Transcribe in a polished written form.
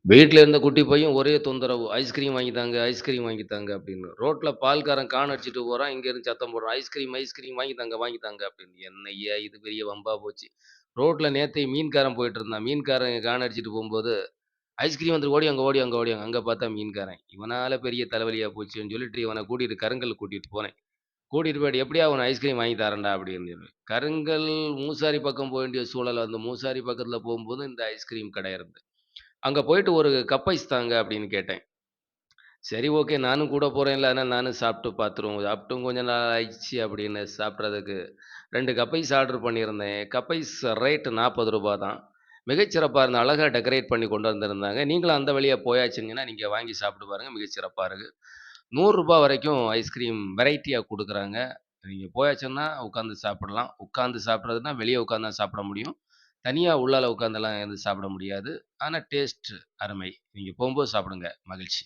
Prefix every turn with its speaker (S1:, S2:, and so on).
S1: வீட்ல இருந்த குட்டி பையன் ஒரே தொந்தரவு. ஐஸ்கிரீம் வாங்கி தாங்க, ஐஸ்கிரீம் வாங்கி தாங்க அப்படின்னு. ரோட்ல பால்காரன் கான் அடிச்சுட்டு போறான். இங்க இருந்து சத்தம் போடுறான். ஐஸ்கிரீம், ஐஸ்கிரீம் வாங்கி தாங்க அப்படின்னு. என்னய்யா இது பெரிய வம்பா போச்சு. ரோட்ல நேத்து மீன்காரன் போயிட்டு இருந்தான். மீன்காரன் கான் அடிச்சுட்டு போம்போது, ஐஸ்கிரீம் வந்துருக்கு ஓடியாங்க. அங்க பார்த்தா மீன்காரன். இவனால பெரிய தலைவலியா போச்சுன்னு சொல்லிட்டு இவன கூட்டிட்டு கருங்கல் கூட்டிட்டு போனேன். கூட்டிட்டு போயிட்டு எப்படியா உனக்கு ஐஸ்கிரீம் வாங்கி தரேன்டா அப்படின்னு சொல்லி. கருங்கல் மூசாரி பக்கம் போ வேண்டிய சூழல். அந்த மூசாரி பக்கத்துல போம்போது இந்த ஐஸ்கிரீம் கடை இருந்தது. அங்க போயிட்டு ஒரு கப் ஐஸ் தாங்க அப்படின்னு கேட்டேன். சரி ஓகே நானும் கூட போறேன்ல, அதனால நானும் சாப்பிட்டு பார்த்துருவோம். சாப்பிட்டும் கொஞ்ச நாள் ஆயிடுச்சு அப்படின்னு சாப்பிட்றதுக்கு 2 கப் ஐஸ் ஆர்டர் பண்ணியிருந்தேன். கப் ஐஸ் ரேட் ரூ. 40 தான். மிகச்சிறப்பா இருந்தது. அழகா டெக்கரேட் பண்ணி கொண்டு வந்திருந்தாங்க. நீங்களும் அந்த வழியா போயாச்சுங்கன்னா, நீங்க வாங்கி சாப்பிட்டு பாருங்க. மிகச்சிறப்பா இருக்கு. ரூ. 100 வரைக்கும் ஐஸ்கிரீம் வெரைட்டியா குடுக்குறாங்க. நீங்க போயாச்சுன்னா உட்கார்ந்து சாப்பிடலாம். உட்கார்ந்து சாப்பிடுறதுன்னா வெளிய உட்கார்ந்து தான் சாப்பிட முடியும். தனியா உள்ளால உட்கார்ந்தெல்லாம் எதுவும் சாப்பிட முடியாது. ஆனா டேஸ்ட் அருமை. நீங்க போம்போது சாப்பிடுங்க. மகிழ்ச்சி.